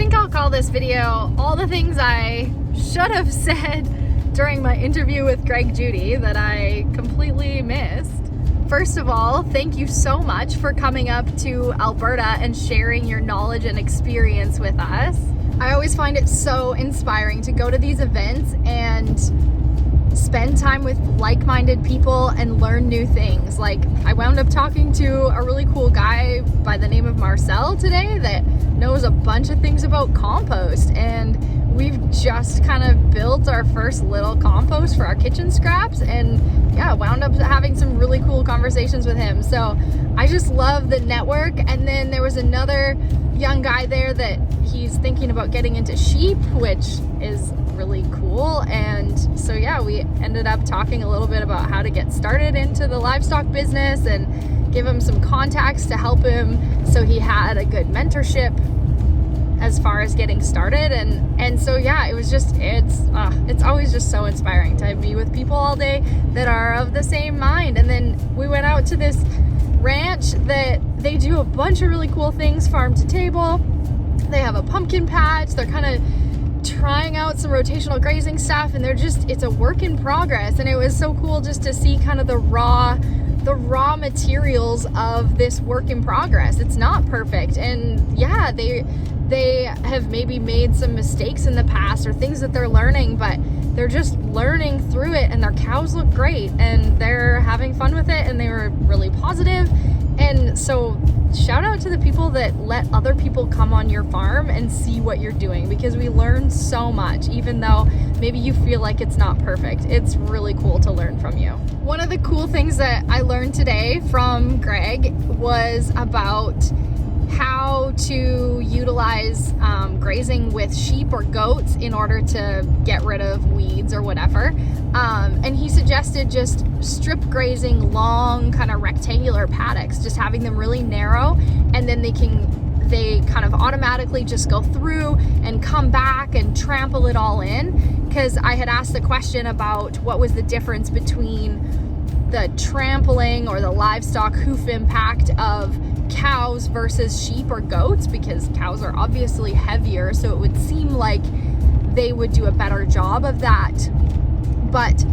think I'll call this video all the things I should have said during my interview with Greg Judy that I completely missed. First of all, thank you so much for coming up to Alberta and sharing your knowledge and experience with us. I always find it so inspiring to go to these events and spend time with like-minded people and learn new things. Like, I wound up talking to a really cool guy by the name of Marcel today that knows a bunch of things about compost, and we've just kind of built our first little compost for our kitchen scraps, and yeah, wound up having some really cool conversations with him. So I just love the network. And then there was another young guy there that he's thinking about getting into sheep, which is really cool. And so yeah, we ended up talking a little bit about how to get started into the livestock business and give him some contacts to help him so he had a good mentorship as far as getting started. And so yeah, it was just, it's always just so inspiring to be with people all day that are of the same mind. And then we went out to this ranch that they do a bunch of really cool things, farm to table. They have a pumpkin patch. They're kind of trying out some rotational grazing stuff, and it's a work in progress. And it was so cool just to see kind of the raw materials of this work in progress. It's not perfect, and yeah, they have maybe made some mistakes in the past or things that they're learning, but they're just learning through it, and their cows look great and they're having fun with it, and they were really positive. And so shout out to the people that let other people come on your farm and see what you're doing, because we learn so much, even though maybe you feel like it's not perfect. It's really cool to learn from you. One of the cool things that I learned today from Greg was about how to utilize grazing with sheep or goats in order to get rid of weeds or whatever. And he suggested just strip grazing long kind of rectangular paddocks, just having them really narrow, and then they kind of automatically just go through and come back and trample it all in. Because I had asked the question about what was the difference between the trampling or the livestock hoof impact of cows versus sheep or goats, because cows are obviously heavier, so it would seem like they would do a better job of that. But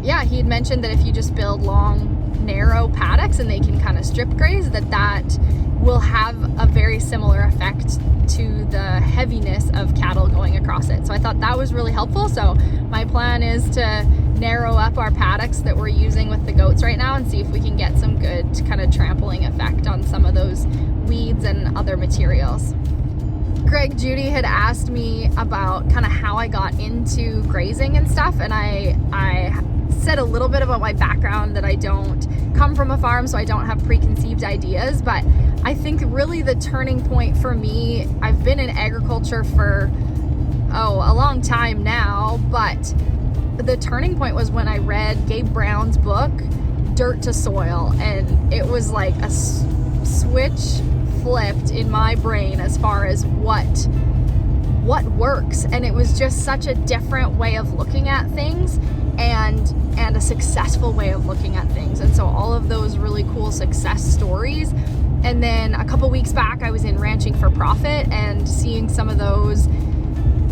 yeah, he had mentioned that if you just build long, narrow paddocks and they can kind of strip graze, that will have a very similar effect to the heaviness of cattle going across it. So I thought that was really helpful. So my plan is to narrow up our paddocks that we're using with the goats right now and see if we can get some good kind of trampling effect on some of those weeds and other materials. Greg Judy had asked me about kind of how I got into grazing and stuff, and I said a little bit about my background, that I don't come from a farm, so I don't have preconceived ideas. But I think really the turning point for me, I've been in agriculture for a long time now, but the turning point was when I read Gabe Brown's book, Dirt to Soil, and it was like a switch flipped in my brain as far as what works. And it was just such a different way of looking at things, and a successful way of looking at things. And so all of those really cool success stories. And then a couple weeks back, I was in Ranching for Profit and seeing some of those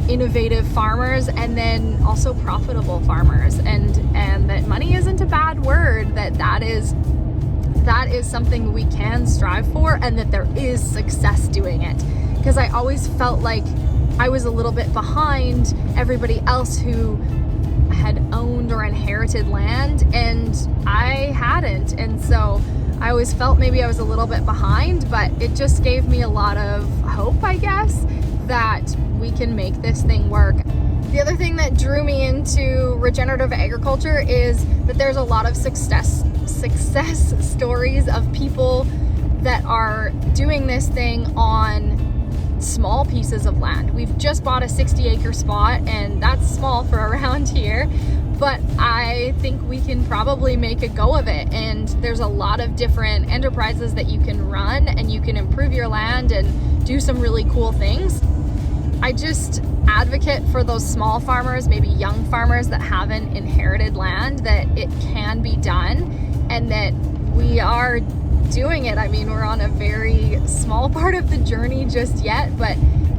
innovative farmers, and then also profitable farmers, and that money isn't a bad word, that is something we can strive for, and that there is success doing it. Because I always felt like I was a little bit behind everybody else who had owned or inherited land, and I hadn't. And so I always felt maybe I was a little bit behind, but it just gave me a lot of hope, I guess, that we can make this thing work. The other thing that drew me into regenerative agriculture is that there's a lot of success stories of people that are doing this thing on small pieces of land. We've just bought a 60-acre spot, and that's small for around here, but I think we can probably make a go of it. And there's a lot of different enterprises that you can run, and you can improve your land and do some really cool things. I just advocate for those small farmers, maybe young farmers that haven't inherited land, that it can be done, and that we are doing it. I mean, we're on a very small part of the journey just yet, but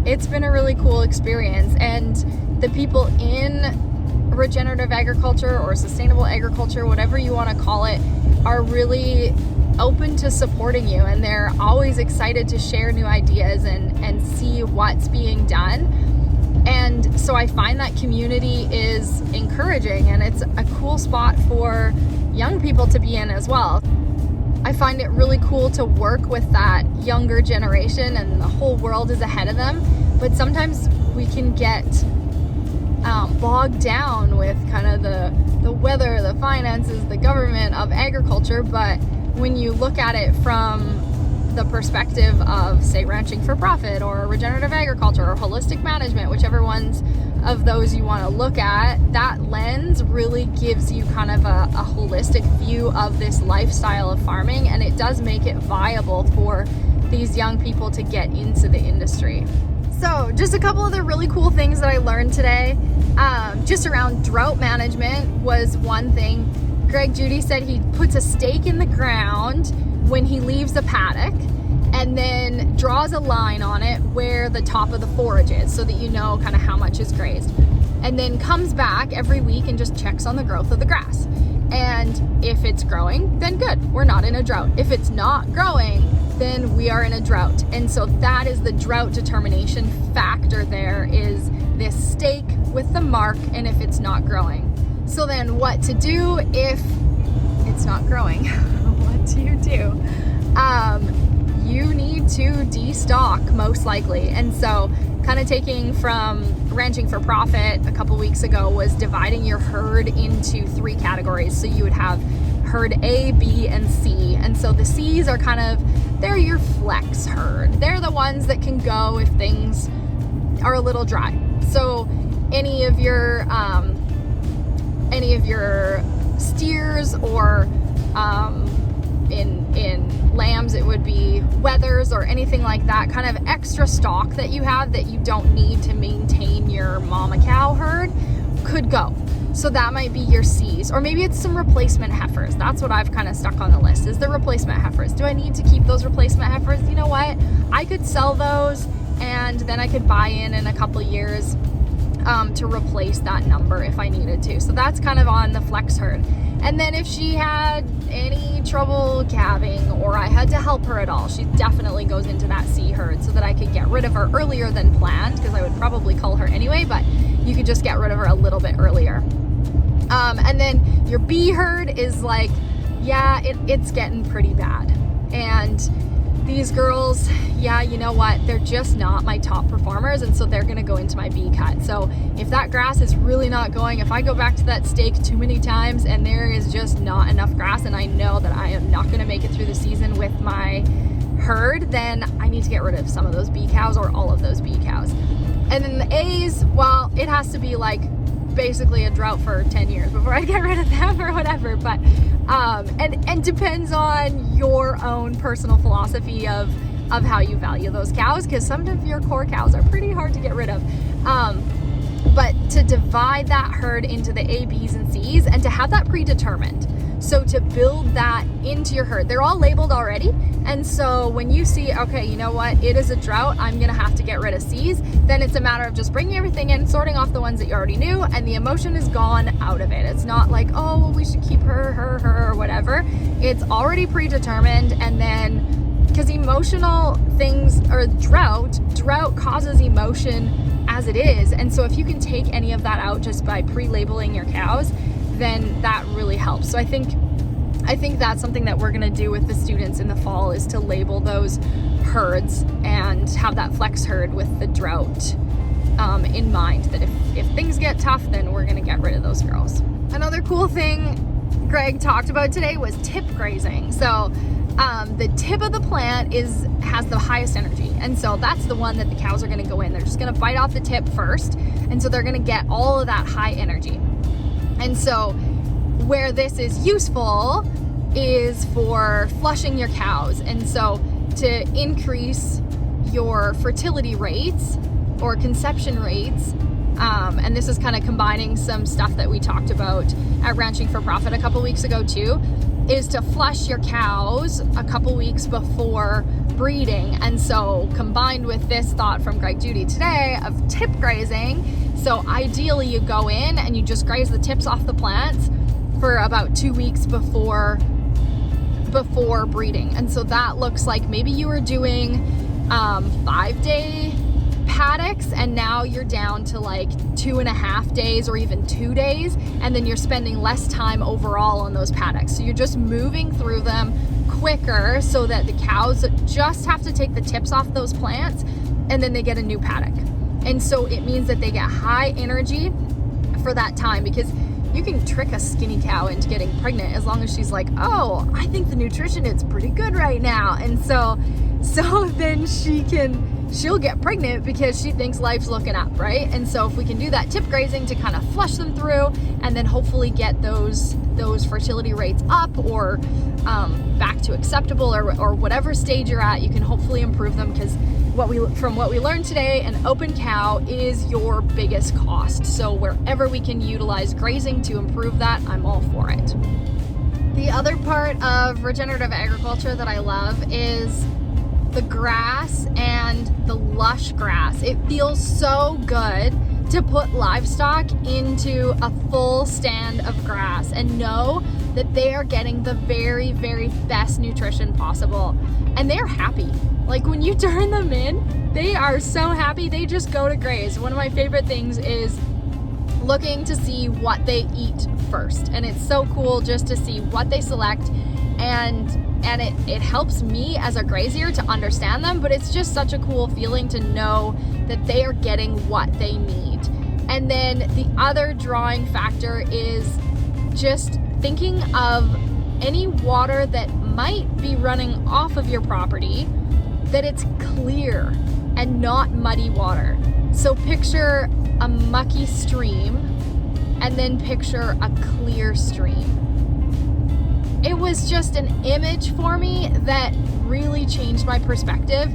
it's been a really cool experience. And the people in regenerative agriculture or sustainable agriculture, whatever you want to call it, are really open to supporting you, and they're always excited to share new ideas and see what's being done. And so I find that community is encouraging, and it's a cool spot for young people to be in as well. I find it really cool to work with that younger generation, and the whole world is ahead of them, but sometimes we can get bogged down with kind of the weather, the finances, the government of agriculture. But when you look at it from the perspective of, say, ranching for profit or regenerative agriculture or holistic management, whichever ones of those you want to look at, that lens really gives you kind of a holistic view of this lifestyle of farming, and it does make it viable for these young people to get into the industry. So just a couple of the really cool things that I learned today, just around drought management was one thing. Greg Judy said he puts a stake in the ground when he leaves a paddock and then draws a line on it where the top of the forage is so that you know kind of how much is grazed, and then comes back every week and just checks on the growth of the grass. And if it's growing, then good, we're not in a drought. If it's not growing, then we are in a drought. And so that is the drought determination factor. There is this stake with the mark, and if it's not growing. So then what to do if it's not growing? What do? You need to destock, most likely. And so kind of taking from Ranching for Profit a couple weeks ago was dividing your herd into 3 categories. So you would have herd A, B, and C. And so the C's are kind of, they're your flex herd. They're the ones that can go if things are a little dry. So any of your steers, or in lambs it would be wethers or anything like that, kind of extra stock that you have that you don't need to maintain your mama cow herd, could go. So that might be your C's, or maybe it's some replacement heifers. That's what I've kind of stuck on the list, is the replacement heifers. Do I need to keep those replacement heifers? You know what? I could sell those, and then I could buy in a couple years to replace that number if I needed to. So that's kind of on the flex herd. And then if she had any trouble calving, or I had to help her at all, she definitely goes into that C herd, so that I could get rid of her earlier than planned, because I would probably cull her anyway, but you could just get rid of her a little bit earlier. And then your B herd is like, yeah, it's getting pretty bad. And these girls, yeah, you know what? They're just not my top performers, and so they're gonna go into my B cut. So if that grass is really not going, if I go back to that stake too many times and there is just not enough grass, and I know that I am not gonna make it through the season with my herd, then I need to get rid of some of those B cows, or all of those B cows. And then the A's, well, it has to be like basically a drought for 10 years before I get rid of them or whatever. But and depends on your own personal philosophy of how you value those cows, because some of your core cows are pretty hard to get rid of. But to divide that herd into the A, B's, and C's, and to have that predetermined. So to build that into your herd, they're all labeled already. And so when you see, okay, you know what, it is a drought, I'm gonna have to get rid of C's, then it's a matter of just bringing everything in, sorting off the ones that you already knew, and the emotion is gone out of it. It's not like, oh, well, we should keep her, or whatever. It's already predetermined. And then, because emotional things, or drought causes emotion as it is. And so if you can take any of that out just by pre-labeling your cows, then that really helps. So I think that's something that we're gonna do with the students in the fall, is to label those herds and have that flex herd with the drought in mind, that if things get tough, then we're gonna get rid of those girls. Another cool thing Greg talked about today was tip grazing. So the tip of the plant has the highest energy, and so that's the one that the cows are gonna go in. They're just gonna bite off the tip first, and so they're gonna get all of that high energy. And so where this is useful is for flushing your cows. And so to increase your fertility rates or conception rates, and this is kind of combining some stuff that we talked about at Ranching for Profit a couple weeks ago too, is to flush your cows a couple weeks before breeding. And so combined with this thought from Greg Judy today of tip grazing, so ideally you go in and you just graze the tips off the plants for about 2 weeks before breeding. And so that looks like maybe you were doing 5-day paddocks and now you're down to like 2.5 days or even 2 days, and then you're spending less time overall on those paddocks. So you're just moving through them quicker so that the cows just have to take the tips off those plants and then they get a new paddock. And so it means that they get high energy for that time, because you can trick a skinny cow into getting pregnant as long as she's like, oh, I think the nutrition is pretty good right now. And so then she'll get pregnant because she thinks life's looking up, right? And so if we can do that tip grazing to kind of flush them through and then hopefully get those fertility rates up or back to acceptable or whatever stage you're at, you can hopefully improve them, because from what we learned today, an open cow is your biggest cost. So wherever we can utilize grazing to improve that, I'm all for it. The other part of regenerative agriculture that I love is the grass and the lush grass. It feels so good to put livestock into a full stand of grass and know that they are getting the very, very best nutrition possible. And they're happy. Like when you turn them in, they are so happy. They just go to graze. One of my favorite things is looking to see what they eat first. And it's so cool just to see what they select, and it helps me as a grazier to understand them, but it's just such a cool feeling to know that they are getting what they need. And then the other drawing factor is just thinking of any water that might be running off of your property, that it's clear and not muddy water. So picture a mucky stream and then picture a clear stream. It was just an image for me that really changed my perspective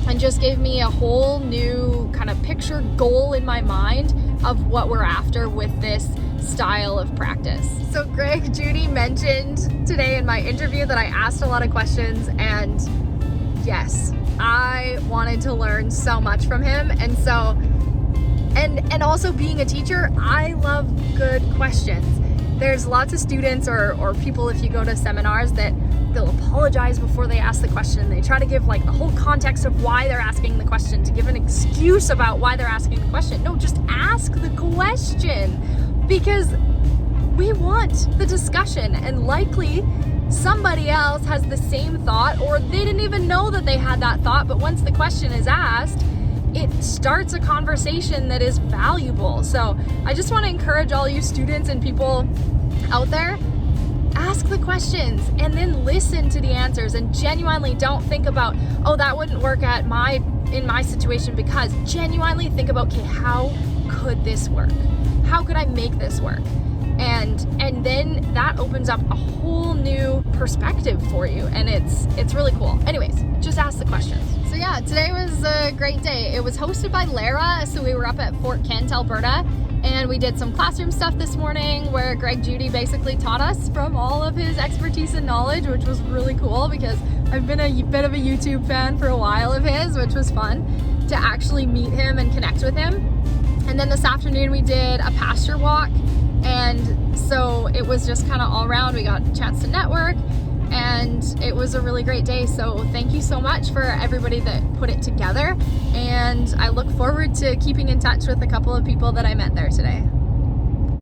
and just gave me a whole new kind of picture goal in my mind of what we're after with this style of practice. So Greg Judy mentioned today in my interview that I asked a lot of questions, and yes, I wanted to learn so much from him. And so, and also being a teacher, I love good questions. There's lots of students or people, if you go to seminars, that they'll apologize before they ask the question. They try to give like the whole context of why they're asking the question, to give an excuse about why they're asking the question. No, just ask the question, because we want the discussion, and likely somebody else has the same thought, or they didn't even know that they had that thought, but once the question is asked, it starts a conversation that is valuable. So I just want to encourage all you students and people out there, ask the questions and then listen to the answers, and genuinely don't think about, oh, that wouldn't work in my situation, because genuinely think about, okay, how could this work? How could I make this work? And then that opens up a whole new perspective for you, and it's really cool. Anyways, just ask the questions. So yeah, today was a great day. It was hosted by Lara, so we were up at Fort Kent, Alberta, and we did some classroom stuff this morning where Greg Judy basically taught us from all of his expertise and knowledge, which was really cool, because I've been a bit of a YouTube fan for a while of his, which was fun to actually meet him and connect with him. And then this afternoon we did a pasture walk, and so it was just kind of all around. We got a chance to network, and it was a really great day. So thank you so much for everybody that put it together, and I look forward to keeping in touch with a couple of people that I met there today.